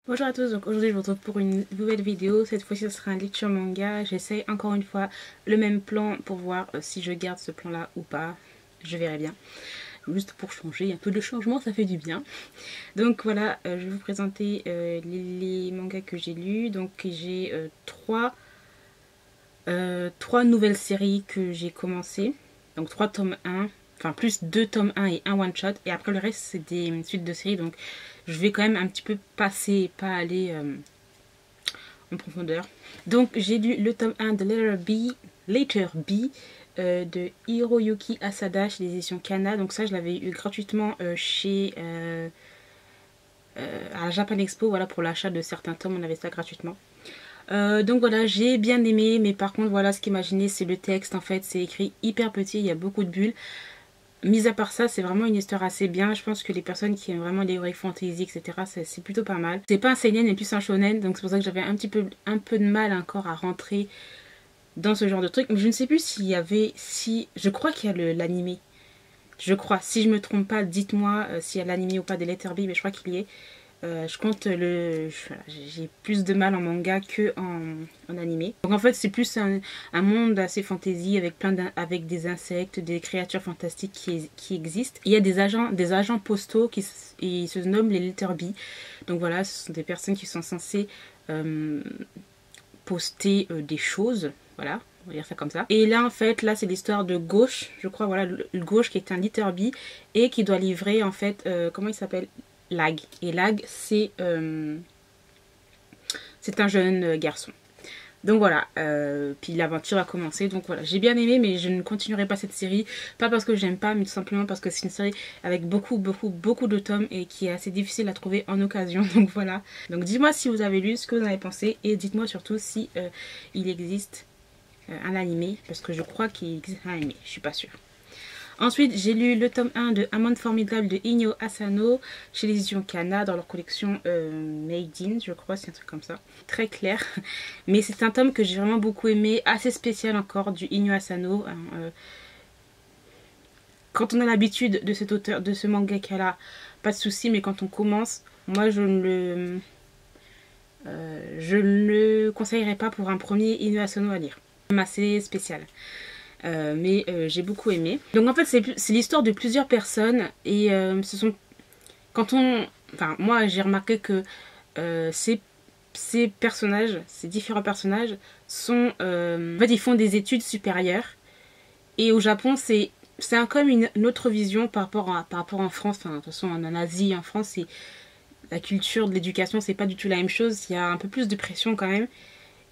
Bonjour à tous, donc aujourd'hui je vous retrouve pour une nouvelle vidéo. Cette fois-ci ce sera un lecture manga. J'essaye encore une fois le même plan pour voir si je garde ce plan là ou pas. Je verrai bien. Juste pour changer, un peu de changement ça fait du bien. Donc voilà, je vais vous présenter les mangas que j'ai lus. Donc j'ai trois nouvelles séries que j'ai commencé. Donc 3 tomes 1. Enfin, plus 2 tomes 1 et 1 one shot. Et après le reste, c'est des suites de séries. Donc, je vais quand même un petit peu passer et pas aller en profondeur. Donc, j'ai lu le tome 1 de Letter B de Hiroyuki Asada chez les éditions Kana. Donc, ça, je l'avais eu gratuitement à la Japan Expo. Voilà, pour l'achat de certains tomes, on avait ça gratuitement. Donc voilà, j'ai bien aimé. Mais par contre, voilà, ce qui m'a gêné, c'est le texte. En fait, c'est écrit hyper petit. Il y a beaucoup de bulles. Mis à part ça, c'est vraiment une histoire assez bien. Je pense que les personnes qui aiment vraiment les heroic fantasy, etc., c'est plutôt pas mal. C'est pas un seinen, mais plus un shonen, donc c'est pour ça que j'avais un peu de mal encore à rentrer dans ce genre de truc. Mais je ne sais plus s'il y avait... Je crois qu'il y a l'animé. Je crois. Si je me trompe pas, dites-moi s'il y a l'animé ou pas des Letter B, mais je crois qu'il y est. Je compte voilà, j'ai plus de mal en manga que en animé. Donc en fait c'est plus un monde assez fantasy avec avec des insectes, des créatures fantastiques qui existent. Il y a des agents postaux ils se nomment les Letter B. Donc voilà, ce sont des personnes qui sont censées poster des choses. Voilà, on va dire ça comme ça. Et là en fait, là c'est l'histoire de Gauche, je crois, voilà, le Gauche qui est un Letter B et qui doit livrer en fait, comment il s'appelle, Lag. Et Lag, c'est un jeune garçon. Donc voilà, puis l'aventure a commencé. Donc voilà, j'ai bien aimé, mais je ne continuerai pas cette série. Pas parce que j'aime pas, mais tout simplement parce que c'est une série avec beaucoup de tomes et qui est assez difficile à trouver en occasion. Donc voilà. Donc dites-moi si vous avez lu, ce que vous en avez pensé. Et dites-moi surtout si il existe un animé. Parce que je crois qu'il existe un animé, je suis pas sûre. Ensuite, j'ai lu le tome 1 de Un monde formidable de Inyo Asano chez les éditions Kana dans leur collection Made in, je crois, c'est un truc comme ça. Très clair. Mais c'est un tome que j'ai vraiment beaucoup aimé, assez spécial encore du Inyo Asano. Quand on a l'habitude de cet auteur, de ce mangaka-là, pas de souci, mais quand on commence, moi je ne le conseillerais pas pour un premier Inyo Asano à lire. C'est assez spécial. Mais j'ai beaucoup aimé. Donc en fait c'est l'histoire de plusieurs personnes et ce sont enfin moi j'ai remarqué que ces personnages, ces différents personnages sont en fait ils font des études supérieures et au Japon c'est comme une autre vision par rapport en France. Enfin de toute façon en Asie, en France, c'est la culture de l'éducation, c'est pas du tout la même chose. Il y a un peu plus de pression quand même.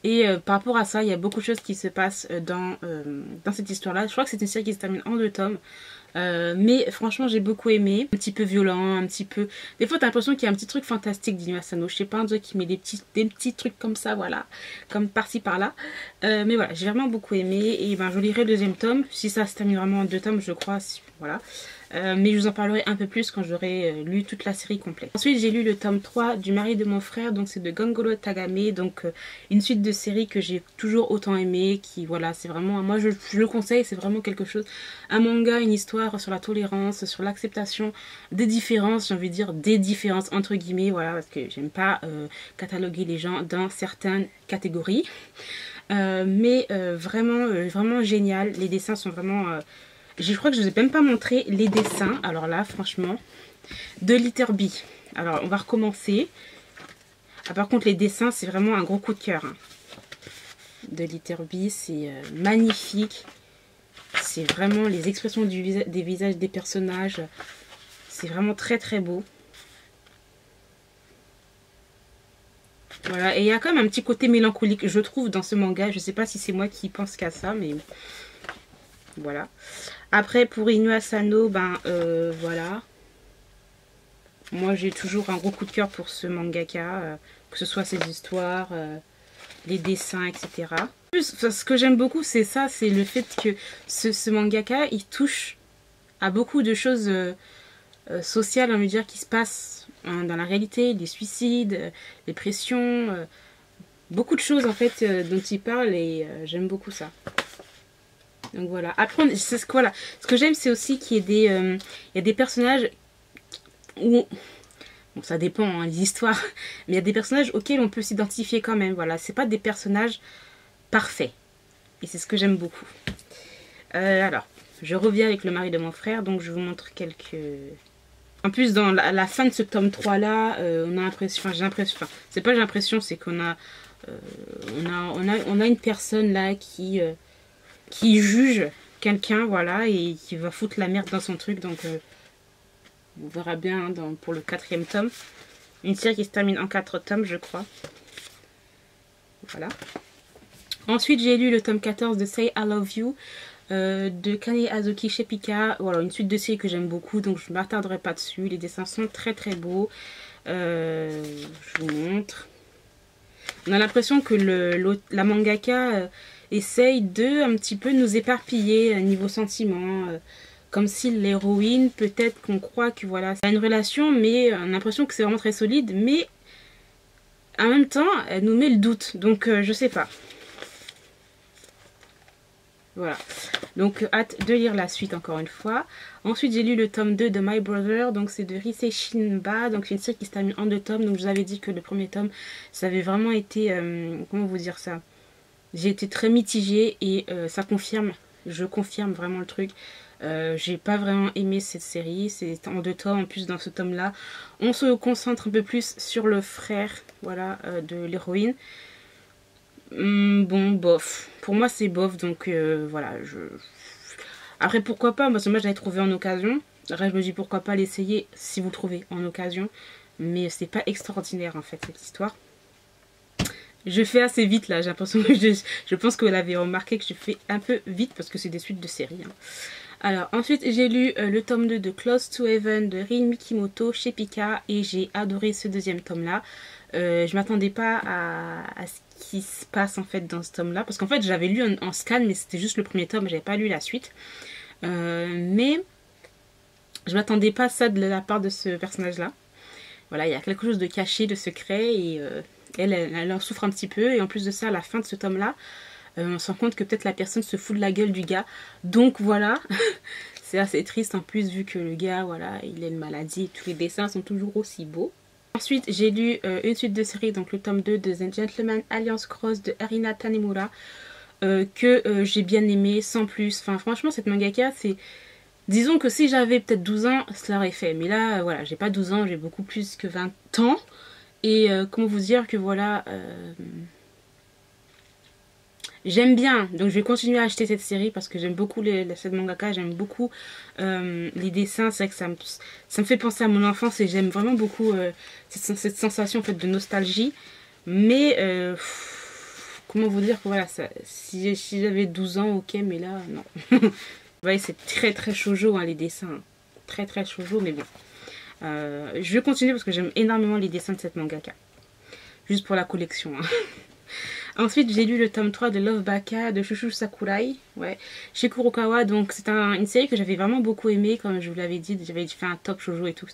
Et par rapport à ça, il y a beaucoup de choses qui se passent dans cette histoire-là. Je crois que c'est une série qui se termine en 2 tomes. Mais franchement, j'ai beaucoup aimé. Un petit peu violent, un petit peu... Des fois, t'as l'impression qu'il y a un petit truc fantastique d'Inyo Asano. Je sais pas, un truc qui met des petits trucs comme ça, voilà. Comme par-ci, par-là. Mais voilà, j'ai vraiment beaucoup aimé. Et ben, je lirai le 2e tome. Si ça se termine vraiment en 2 tomes, je crois. Voilà. Mais je vous en parlerai un peu plus quand j'aurai lu toute la série complète. Ensuite, j'ai lu le tome 3 du mari de mon frère, donc c'est de Gangoro Tagame, donc une suite de séries que j'ai toujours autant aimé, qui voilà, c'est vraiment, moi je le conseille, c'est vraiment quelque chose, un manga, une histoire sur la tolérance, sur l'acceptation des différences, j'ai envie de dire des différences entre guillemets, voilà, parce que j'aime pas cataloguer les gens dans certaines catégories, mais vraiment génial, les dessins sont vraiment... je crois que je ne vous ai même pas montré les dessins. Alors là, franchement, de Letter B. Alors, on va recommencer. Ah, par contre, les dessins, c'est vraiment un gros coup de cœur. Hein. De Letter B, c'est magnifique. C'est vraiment les expressions des visages des personnages. C'est vraiment très beau. Voilà, et il y a quand même un petit côté mélancolique, je trouve, dans ce manga. Je ne sais pas si c'est moi qui pense qu'à ça, mais... Voilà. Après, pour Inyo Asano, ben voilà. Moi, j'ai toujours un gros coup de cœur pour ce mangaka, que ce soit ses histoires, les dessins, etc. En plus, ce que j'aime beaucoup, c'est ça, c'est le fait que ce mangaka, il touche à beaucoup de choses sociales, on va dire, qui se passent dans la réalité, des suicides, des pressions, beaucoup de choses en fait dont il parle et j'aime beaucoup ça. Donc voilà. Après, voilà. Ce que j'aime, c'est aussi qu'il y ait il y a des personnages où Bon, ça dépend, hein, les histoires. Mais il y a des personnages auxquels on peut s'identifier quand même. Voilà, c'est pas des personnages parfaits. Et c'est ce que j'aime beaucoup. Alors, je reviens avec le mari de mon frère. Donc, je vous montre quelques... En plus, dans la fin de ce tome 3 là, on a l'impression... Enfin, j'ai l'impression... Enfin, c'est pas j'ai l'impression, c'est qu'on a... on a une personne là qui juge quelqu'un, voilà, et qui va foutre la merde dans son truc. Donc, on verra bien hein, pour le 4e tome. Une série qui se termine en 4 tomes, je crois. Voilà. Ensuite, j'ai lu le tome 14 de Say I Love You de Kane Azuki chez Pika. Voilà, une suite de séries que j'aime beaucoup, donc je ne m'attarderai pas dessus. Les dessins sont très très beaux. Je vous montre. On a l'impression que la mangaka essaye de un petit peu nous éparpiller niveau sentiment. Comme si l'héroïne, peut-être qu'on croit que voilà, ça a une relation, mais on a l'impression que c'est vraiment très solide, mais en même temps, elle nous met le doute. Donc, je sais pas. Voilà. Donc, hâte de lire la suite encore une fois. Ensuite, j'ai lu le tome 2 de My Brother. Donc, c'est de Risei Shinba. Donc, c'est une série qui se termine en 2 tomes. Donc, je vous avais dit que le premier tome, ça avait vraiment été... comment vous dire ça? J'ai été très mitigée et ça confirme. Je confirme vraiment le truc. J'ai pas vraiment aimé cette série. C'est en 2 tomes. En plus, dans ce tome-là, on se concentre un peu plus sur le frère, voilà, de l'héroïne. Bon, bof. Pour moi, c'est bof. Donc, voilà. Après, pourquoi pas? Parce que moi, je l'avais trouvé en occasion. Après, je me dis pourquoi pas l'essayer si vous le trouvez en occasion. Mais c'est pas extraordinaire, en fait, cette histoire. Je fais assez vite, là. J'ai l'impression que je pense que vous l'avez remarqué que je fais un peu vite parce que c'est des suites de séries. Hein. Alors, ensuite, j'ai lu le tome 2 de Close to Heaven de Rin Mikimoto chez Pika et j'ai adoré ce 2e tome-là. Je m'attendais pas à ce qui se passe en fait dans ce tome-là parce qu'en fait, j'avais lu en scan, mais c'était juste le premier tome, j'avais pas lu la suite. Mais je m'attendais pas à ça de la part de ce personnage-là. Voilà, il y a quelque chose de caché, de secret et elle en souffre un petit peu. Et en plus de ça, à la fin de ce tome-là, on se rend compte que peut-être la personne se fout de la gueule du gars. Donc voilà, c'est assez triste en plus vu que le gars, voilà, il a une maladie et tous les dessins sont toujours aussi beaux. Ensuite, j'ai lu une suite de séries, donc le tome 2 de The Gentleman Alliance Cross de Arina Tanemura, que j'ai bien aimé, sans plus. Enfin, franchement, cette mangaka, c'est... Disons que si j'avais peut-être 12 ans, cela aurait fait. Mais là, voilà, j'ai pas 12 ans, j'ai beaucoup plus que 20 ans. Et comment vous dire que voilà... J'aime bien, donc je vais continuer à acheter cette série parce que j'aime beaucoup cette mangaka, j'aime beaucoup les dessins, c'est vrai que ça me fait penser à mon enfance et j'aime vraiment beaucoup cette sensation en fait de nostalgie. Mais comment vous dire que voilà, si j'avais 12 ans, ok, mais là, non. Vous voyez, c'est très très shoujo hein, les dessins, très très shoujo, mais bon. Je vais continuer parce que j'aime énormément les dessins de cette mangaka, juste pour la collection. Hein. Ensuite, j'ai lu le tome 3 de Love Baka de Shushu Sakurai, ouais, chez Kurokawa. Donc, c'est une série que j'avais vraiment beaucoup aimée, comme je vous l'avais dit. J'avais fait un top shoujo et tout.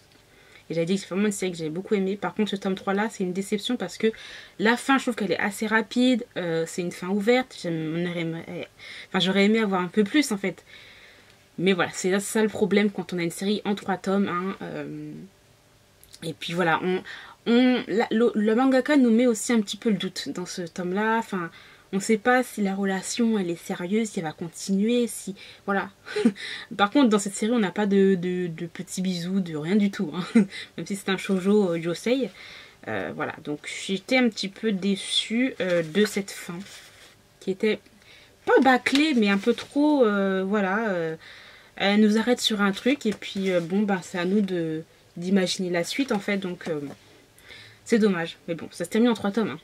Et j'avais dit que c'est vraiment une série que j'avais beaucoup aimée. Par contre, ce tome 3 là, c'est une déception parce que la fin, je trouve qu'elle est assez rapide. C'est une fin ouverte. J'aurais aimé avoir un peu plus en fait. Mais voilà, c'est ça le problème quand on a une série en 3 tomes. Hein, et puis voilà, le mangaka nous met aussi un petit peu le doute dans ce tome-là. Enfin, on ne sait pas si la relation elle est sérieuse, si elle va continuer, si voilà. Par contre, dans cette série, on n'a pas de petits bisous, de rien du tout. Hein. Même si c'est un shoujo yosei. Voilà, donc j'étais un petit peu déçue de cette fin, qui était pas bâclée, mais un peu trop, voilà. Elle nous arrête sur un truc et puis bon, bah c'est à nous d'imaginer la suite en fait, donc. C'est dommage, mais bon, ça se termine en 3 tomes. Hein.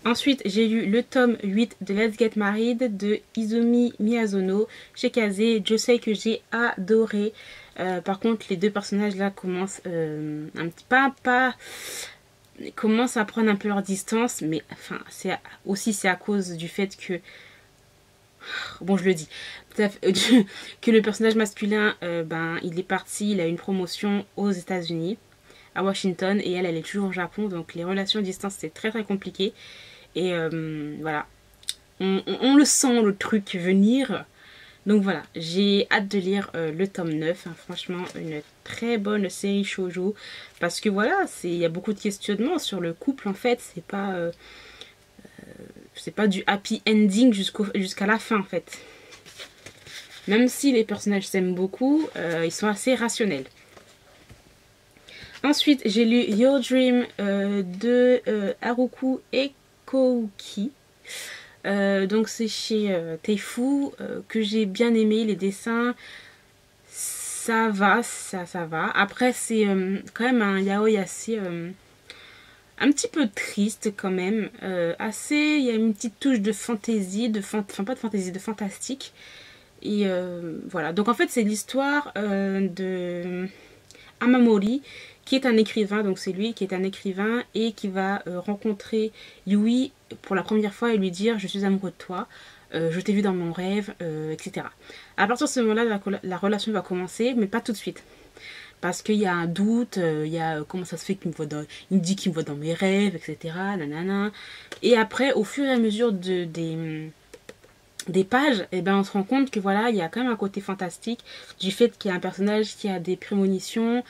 Ensuite, j'ai lu le tome 8 de Let's Get Married de Izumi Miyazono chez Kazé. Je sais que j'ai adoré. Par contre, les deux personnages là commencent un petit pas commencent à prendre un peu leur distance, mais enfin, c'est à cause du fait que bon, je le dis, que le personnage masculin, il est parti, il a une promotion aux États-Unis. À Washington et elle est toujours au Japon, donc les relations à distance c'est très très compliqué et voilà, on le sent le truc venir, Donc voilà, j'ai hâte de lire le tome 9. Hein, franchement, une très bonne série shoujo. Parce que voilà, il y a beaucoup de questionnements sur le couple en fait. C'est pas du happy ending jusqu'à la fin en fait. Même si les personnages s'aiment beaucoup, ils sont assez rationnels. Ensuite, j'ai lu Your Dream de Haruku Ekouki. Donc c'est chez Teifu que j'ai bien aimé. Les dessins, ça va. Après, c'est quand même un yaoi assez... un petit peu triste quand même. Il y a une petite touche de fantaisie, enfin pas de fantaisie, de fantastique. Et voilà, donc en fait c'est l'histoire de Amamori qui est un écrivain, donc c'est lui qui est un écrivain et qui va rencontrer Yui pour la première fois et lui dire je suis amoureux de toi, je t'ai vu dans mon rêve, etc. À partir de ce moment-là, la relation va commencer, mais pas tout de suite. Parce qu'il y a un doute, il y a comment ça se fait qu'il me dit qu'il me voit dans mes rêves, etc. Nanana. Et après, au fur et à mesure des pages, et ben on se rend compte que voilà, il y a quand même un côté fantastique du fait qu'il y a un personnage qui a des prémonitions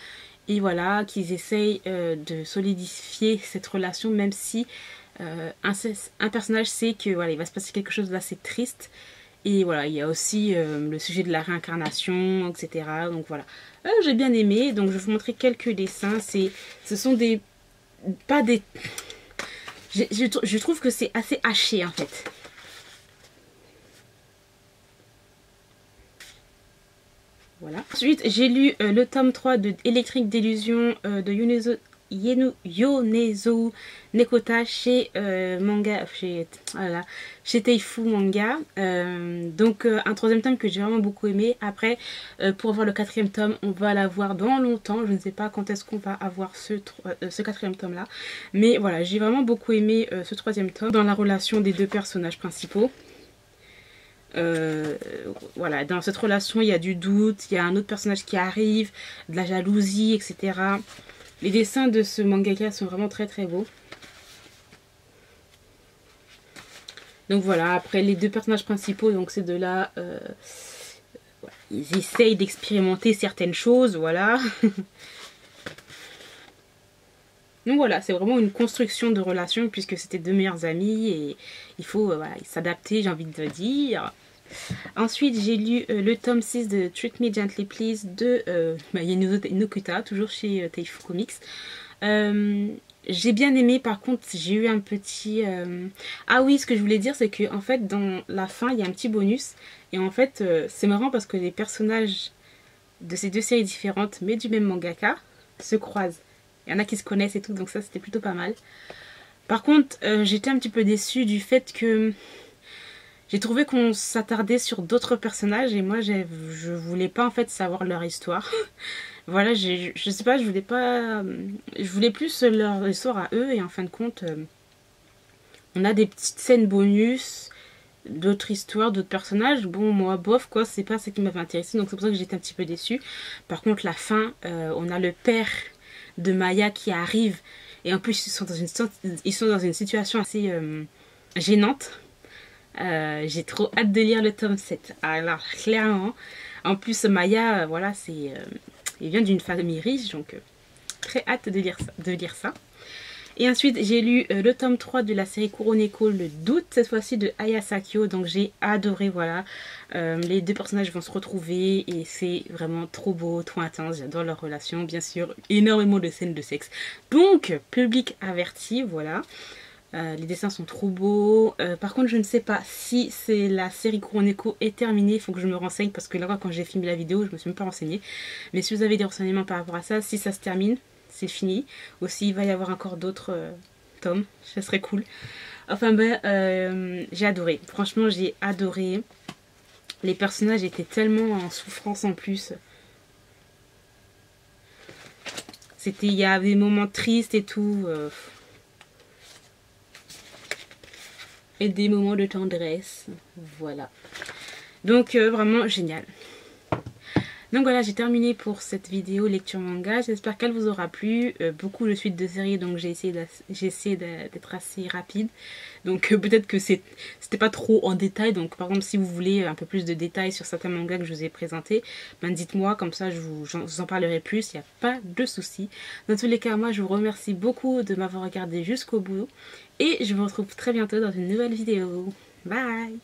et voilà, qu'ils essayent de solidifier cette relation même si un personnage sait que voilà, il va se passer quelque chose d'assez triste. Et voilà, il y a aussi le sujet de la réincarnation, etc. Donc voilà, j'ai bien aimé. Donc je vais vous montrer quelques dessins. Ce sont des... pas des... Je trouve que c'est assez haché en fait. Voilà. Ensuite, j'ai lu le tome 3 de Électrique d'illusion de Yonezo Nekota chez chez Teifu Manga. Donc un troisième tome que j'ai vraiment beaucoup aimé. Après, pour avoir le quatrième tome, on va l'avoir dans longtemps. Je ne sais pas quand est-ce qu'on va avoir ce quatrième tome là. Mais voilà, j'ai vraiment beaucoup aimé ce troisième tome dans la relation des deux personnages principaux. Voilà, dans cette relation il y a du doute, il y a un autre personnage qui arrive, de la jalousie, etc. Les dessins de ce mangaka sont vraiment très très beaux. Donc voilà, après les deux personnages principaux, donc ces deux-là, ils essayent d'expérimenter certaines choses, voilà. Donc voilà, c'est vraiment une construction de relation puisque c'était deux meilleurs amis et il faut voilà, s'adapter, j'ai envie de dire. Ensuite, j'ai lu le tome 6 de Treat Me Gently Please de Yanuzo Nokuta, toujours chez Teifu Comics. J'ai bien aimé, par contre, j'ai eu un petit... Ah oui, ce que je voulais dire, c'est que en fait, dans la fin, il y a un petit bonus. Et en fait, c'est marrant parce que les personnages de ces deux séries différentes, mais du même mangaka, se croisent. Il y en a qui se connaissent et tout, donc ça, c'était plutôt pas mal. Par contre, j'étais un petit peu déçue du fait que... J'ai trouvé qu'on s'attardait sur d'autres personnages et moi je voulais pas en fait savoir leur histoire. Voilà, je sais pas, je voulais pas... Je voulais plus leur histoire à eux et en fin de compte, on a des petites scènes bonus, d'autres histoires, d'autres personnages. Bon, moi, bof, quoi, c'est pas ce qui m'avait intéressé, donc c'est pour ça que j'étais un petit peu déçue. Par contre, la fin, on a le père de Maya qui arrive et en plus ils sont dans une situation assez gênante. J'ai trop hâte de lire le tome 7. Alors, clairement. En plus, Maya, voilà, il vient d'une famille riche, donc très hâte de lire ça. Et ensuite, j'ai lu le tome 3 de la série Kuroneko le doute, cette fois-ci de Aya Sakyo. Donc, j'ai adoré, voilà. Les deux personnages vont se retrouver et c'est vraiment trop beau, trop intense. J'adore leur relation, bien sûr. Énormément de scènes de sexe. Donc, public averti, voilà. Les dessins sont trop beaux. Par contre, je ne sais pas si c'est la série Kuroneko est terminée. Il faut que je me renseigne parce que là, quand j'ai filmé la vidéo, je me suis même pas renseignée. Mais si vous avez des renseignements par rapport à ça, si ça se termine, c'est fini. Ou s'il va y avoir encore d'autres tomes, ça serait cool. Enfin ben, j'ai adoré. Franchement, j'ai adoré. Les personnages étaient tellement en souffrance en plus. Il y a des moments tristes et tout. Et des moments de tendresse, voilà. Donc vraiment génial. Donc voilà, j'ai terminé pour cette vidéo lecture manga. J'espère qu'elle vous aura plu. Beaucoup de suites de séries, donc j'ai essayé d'être assez rapide. Donc peut-être que c'était pas trop en détail. Donc par exemple, si vous voulez un peu plus de détails sur certains mangas que je vous ai présentés, ben dites-moi, comme ça je vous en parlerai plus. Il n'y a pas de souci. Dans tous les cas, moi je vous remercie beaucoup de m'avoir regardé jusqu'au bout. Et je vous retrouve très bientôt dans une nouvelle vidéo. Bye!